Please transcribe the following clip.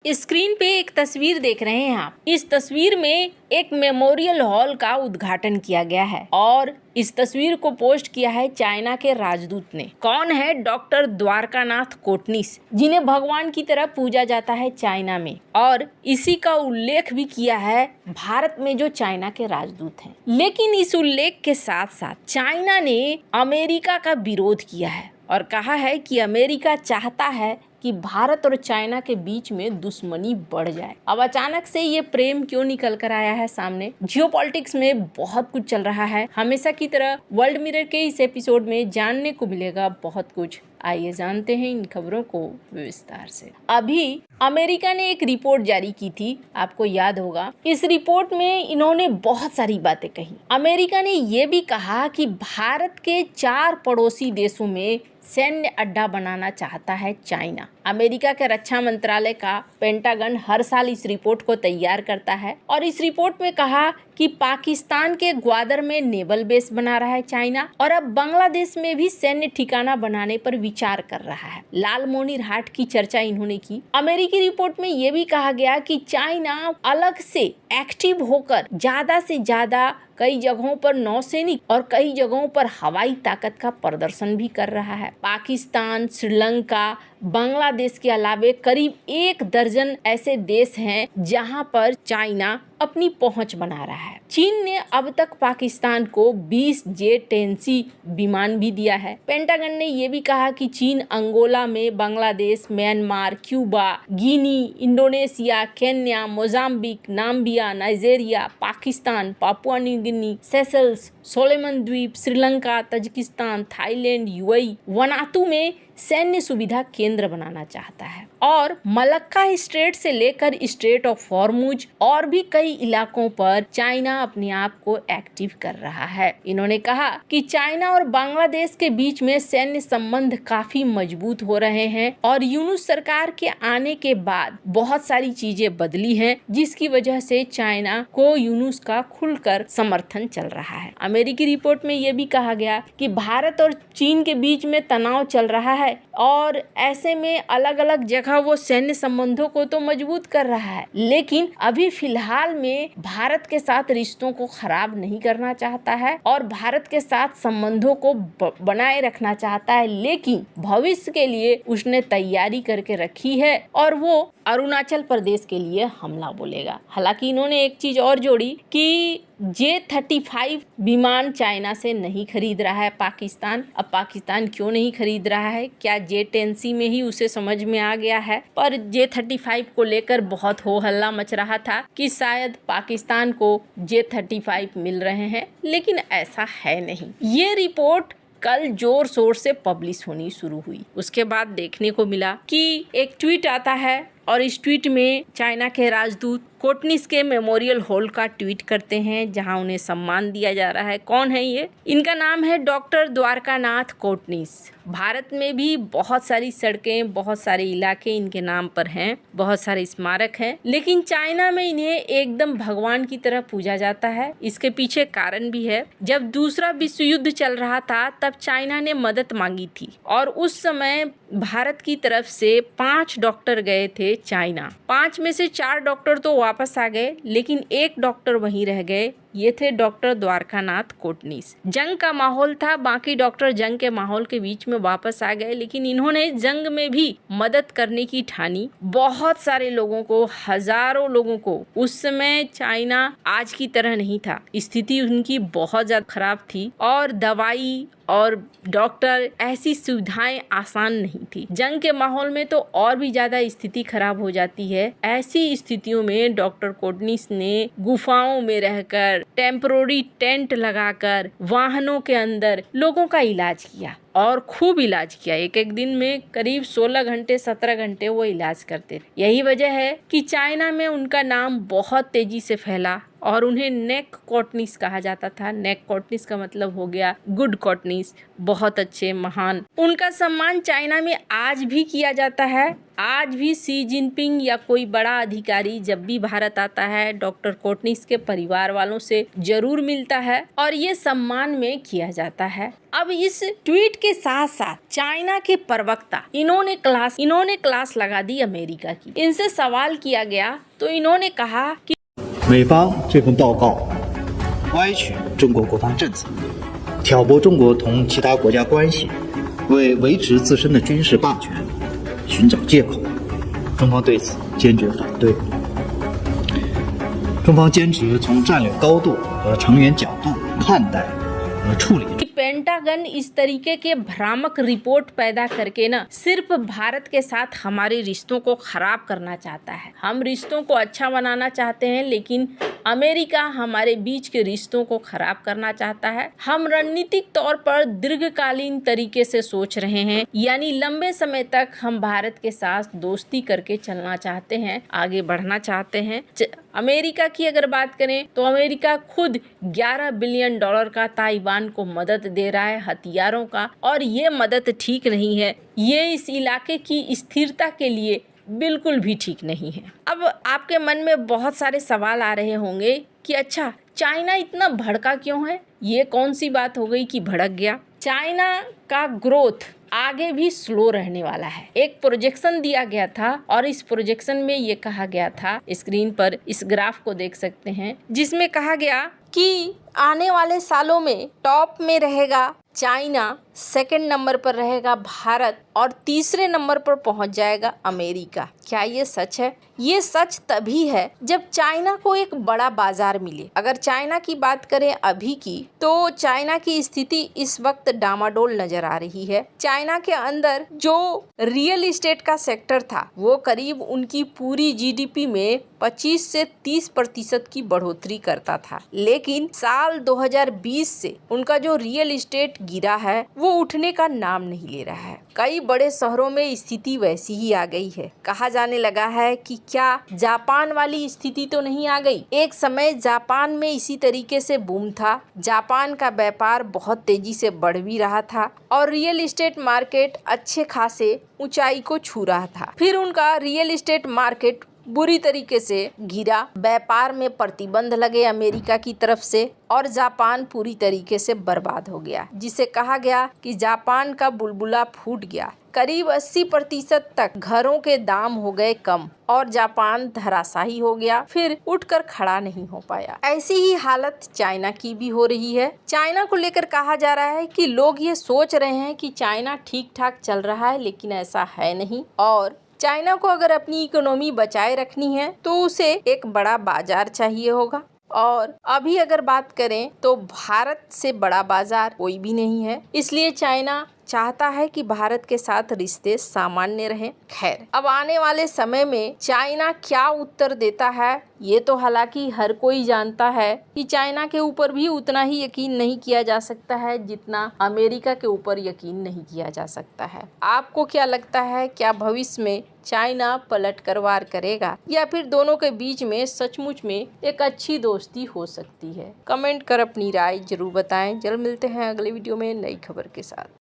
Screen पे एक तस्वीर देख रहे हैं आप। इस तस्वीर में एक मेमोरियल हॉल का उद्घाटन किया गया है और इस तस्वीर को पोस्ट किया है चाइना के राजदूत ने। कौन है? डॉक्टर द्वारकानाथ कोटनीस, जिन्हें भगवान की तरह पूजा जाता है चाइना में, और इसी का उल्लेख भी किया है भारत में जो चाइना के राजदूत हैं। लेकिन इस उल्लेख के साथ साथ चाइना ने अमेरिका का विरोध किया है और कहा है कि अमेरिका चाहता है कि भारत और चाइना के बीच में दुश्मनी बढ़ जाए। अब अचानक से ये प्रेम क्यों निकल कर आया है सामने? जियोपॉलिटिक्स में बहुत कुछ चल रहा है। हमेशा की तरह वर्ल्ड मिरर के इस एपिसोड में जानने को मिलेगा बहुत कुछ। आइए जानते हैं इन खबरों को विस्तार से। अभी अमेरिका ने एक रिपोर्ट जारी की थी, आपको याद होगा। इस रिपोर्ट में इन्होंने बहुत सारी बातें कही। अमेरिका ने ये भी कहा कि भारत के 4 पड़ोसी देशों में सैन्य अड्डा बनाना चाहता है चाइना। अमेरिका के रक्षा मंत्रालय का पेंटागन हर साल इस रिपोर्ट को तैयार करता है और इस रिपोर्ट में कहा कि पाकिस्तान के ग्वादर में नेवल बेस बना रहा है चाइना और अब बांग्लादेश में भी सैन्य ठिकाना बनाने पर विचार कर रहा है। लालमोहनी हाट की चर्चा इन्होंने की। अमेरिकी रिपोर्ट में ये भी कहा गया कि चाइना अलग से एक्टिव होकर ज्यादा से ज्यादा कई जगहों पर नौसैनिक और कई जगहों पर हवाई ताकत का प्रदर्शन भी कर रहा है। पाकिस्तान, श्रीलंका, बांग्लादेश के अलावे करीब 1 दर्जन ऐसे देश हैं जहां पर चाइना अपनी पहुंच बना रहा है। चीन ने अब तक पाकिस्तान को 20 J-10C विमान भी दिया है। पेंटागन ने ये भी कहा कि चीन अंगोला में Bangladesh, Myanmar, Cuba, Guinea, Indonesia, Kenya, Mozambique, Namibia, Nigeria, Pakistan, Papua New Guinea, Seychelles, Solomon द्वीप, Sri Lanka, Tajikistan, Thailand, UAE, Vanuatu में सैन्य सुविधा केंद्र बनाना चाहता है और मलक्का स्ट्रेट से लेकर स्ट्रेट ऑफ हॉर्मुज और भी कई इलाकों पर चाइना अपने आप को एक्टिव कर रहा है। इन्होंने कहा कि चाइना और बांग्लादेश के बीच में सैन्य संबंध काफी मजबूत हो रहे हैं और यूनुस सरकार के आने के बाद बहुत सारी चीजें बदली हैं, जिसकी वजह से चाइना को यूनुस का खुलकर समर्थन चल रहा है। अमेरिकी रिपोर्ट में यह भी कहा गया कि भारत और चीन के बीच में तनाव चल रहा है और ऐसे में अलग अलग जगह वो सैन्य संबंधों को तो मजबूत कर रहा है, लेकिन अभी फिलहाल में भारत के साथ रिश्तों को खराब नहीं करना चाहता है और भारत के साथ संबंधों को बनाए रखना चाहता है। लेकिन भविष्य के लिए उसने तैयारी करके रखी है और वो अरुणाचल प्रदेश के लिए हमला बोलेगा। हालांकि इन्होंने एक चीज और जोड़ी कि J-35 विमान चाइना से नहीं खरीद रहा है पाकिस्तान। अब पाकिस्तान क्यों नहीं खरीद रहा है? क्या J-10C में ही उसे समझ में आ गया है? पर J-35 को लेकर बहुत हो हल्ला मच रहा था कि शायद पाकिस्तान को J-35 मिल रहे हैं, लेकिन ऐसा है नहीं। ये रिपोर्ट कल जोर शोर से पब्लिश होनी शुरू हुई। उसके बाद देखने को मिला कि एक ट्वीट आता है और इस ट्वीट में चाइना के राजदूत कोटनीस के मेमोरियल हॉल का ट्वीट करते हैं जहां उन्हें सम्मान दिया जा रहा है। कौन है ये? इनका नाम है डॉक्टर द्वारकानाथ कोटनीस। भारत में भी बहुत सारी सड़कें, बहुत सारे इलाके इनके नाम पर हैं, बहुत सारे स्मारक हैं, लेकिन चाइना में इन्हें एकदम भगवान की तरह पूजा जाता है। इसके पीछे कारण भी है। जब दूसरा विश्व युद्ध चल रहा था तब चाइना ने मदद मांगी थी और उस समय भारत की तरफ से 5 डॉक्टर गए थे चाइना। 5 में से 4 डॉक्टर तो वापस आ गए, लेकिन एक डॉक्टर वहीं रह गए। ये थे डॉक्टर द्वारकानाथ कोटनीस। जंग का माहौल था, बाकी डॉक्टर जंग के माहौल के बीच में वापस आ गए, लेकिन इन्होंने जंग में भी मदद करने की ठानी। बहुत सारे लोगों को, हजारों लोगों को, उस समय चाइना आज की तरह नहीं था, स्थिति उनकी बहुत ज्यादा खराब थी और दवाई और डॉक्टर ऐसी सुविधाएं आसान नहीं थी। जंग के माहौल में तो और भी ज्यादा स्थिति खराब हो जाती है। ऐसी स्थितियों में डॉक्टर कोटनीस ने गुफाओं में रहकर, टेम्परोरी टेंट लगाकर, वाहनों के अंदर लोगों का इलाज किया और खूब इलाज किया। एक दिन में करीब 16 घंटे 17 घंटे वो इलाज करते थे। यही वजह है कि चाइना में उनका नाम बहुत तेजी से फैला और उन्हें नेक कोटनीस कहा जाता था। नेक कोटनीस का मतलब हो गया गुड कोटनीस, बहुत अच्छे, महान। उनका सम्मान चाइना में आज भी किया जाता है। आज भी शी जिनपिंग या कोई बड़ा अधिकारी जब भी भारत आता है डॉक्टर कोटनिस के परिवार वालों से जरूर मिलता है और ये सम्मान में किया जाता है। अब इस ट्वीट के साथ साथ चाइना के प्रवक्ता इन्होंने क्लास लगा दी अमेरिका की। इनसे सवाल किया गया तो इन्होंने कहा कि 美方这份报告歪曲中国国防政策，挑拨中国同其他国家关系，为维持自身的军事霸权寻找借口。中方对此坚决反对。中方坚持从战略高度和长远角度看待和处理。 पेंटागन इस तरीके के भ्रामक रिपोर्ट पैदा करके ना सिर्फ भारत के साथ हमारे रिश्तों को खराब करना चाहता है। हम रिश्तों को अच्छा बनाना चाहते हैं लेकिन अमेरिका हमारे बीच के रिश्तों को खराब करना चाहता है। हम रणनीतिक तौर पर दीर्घकालीन तरीके से सोच रहे हैं, यानी लंबे समय तक हम भारत के साथ दोस्ती करके चलना चाहते हैं, आगे बढ़ना चाहते हैं। अमेरिका की अगर बात करें तो अमेरिका खुद $11 बिलियन का ताइवान को मदद दे रहा है हथियारों का, और ये मदद ठीक नहीं है। ये इस इलाके की स्थिरता के लिए बिल्कुल भी ठीक नहीं है। अब आपके मन में बहुत सारे सवाल आ रहे होंगे कि अच्छा चाइना इतना भड़का क्यों है? ये कौन सी बात हो गई कि भड़क गया? चाइना का ग्रोथ आगे भी स्लो रहने वाला है। एक प्रोजेक्शन दिया गया था और इस प्रोजेक्शन में ये कहा गया था, स्क्रीन पर इस ग्राफ को देख सकते हैं, जिसमें कहा गया कि आने वाले सालों में टॉप में रहेगा चाइना, सेकंड नंबर पर रहेगा भारत और तीसरे नंबर पर पहुंच जाएगा अमेरिका। क्या ये सच है? ये सच तभी है जब चाइना को एक बड़ा बाजार मिले। अगर चाइना की बात करें अभी की, तो चाइना की स्थिति इस वक्त डामाडोल नजर आ रही है। चाइना के अंदर जो रियल एस्टेट का सेक्टर था वो करीब उनकी पूरी जीडीपी में 25 से 30% की बढ़ोतरी करता था, लेकिन साल 2020 से उनका जो रियल एस्टेट गिरा है वो उठने का नाम नहीं ले रहा है। कई बड़े शहरों में स्थिति वैसी ही आ गई है। कहा जाने लगा है कि क्या जापान वाली स्थिति तो नहीं आ गई? एक समय जापान में इसी तरीके से बूम था, जापान का व्यापार बहुत तेजी से बढ़ भी रहा था और रियल एस्टेट मार्केट अच्छे खासे ऊंचाई को छू रहा था। फिर उनका रियल एस्टेट मार्केट बुरी तरीके से गिरा, व्यापार में प्रतिबंध लगे अमेरिका की तरफ से और जापान पूरी तरीके से बर्बाद हो गया, जिसे कहा गया कि जापान का बुलबुला फूट गया। करीब 80% तक घरों के दाम हो गए कम और जापान धराशायी हो गया, फिर उठकर खड़ा नहीं हो पाया। ऐसी ही हालत चाइना की भी हो रही है। चाइना को लेकर कहा जा रहा है कि लोग ये सोच रहे हैं कि चाइना ठीक ठाक चल रहा है, लेकिन ऐसा है नहीं। और चाइना को अगर अपनी इकोनॉमी बचाए रखनी है तो उसे एक बड़ा बाजार चाहिए होगा, और अभी अगर बात करें तो भारत से बड़ा बाजार कोई भी नहीं है। इसलिए चाइना चाहता है कि भारत के साथ रिश्ते सामान्य रहें। खैर, अब आने वाले समय में चाइना क्या उत्तर देता है ये तो हालांकि हर कोई जानता है कि चाइना के ऊपर भी उतना ही यकीन नहीं किया जा सकता है जितना अमेरिका के ऊपर यकीन नहीं किया जा सकता है। आपको क्या लगता है, क्या भविष्य में चाइना पलट कर वार करेगा या फिर दोनों के बीच में सचमुच में एक अच्छी दोस्ती हो सकती है? कमेंट कर अपनी राय जरूर बताएं। जल्द मिलते हैं अगले वीडियो में नई खबर के साथ।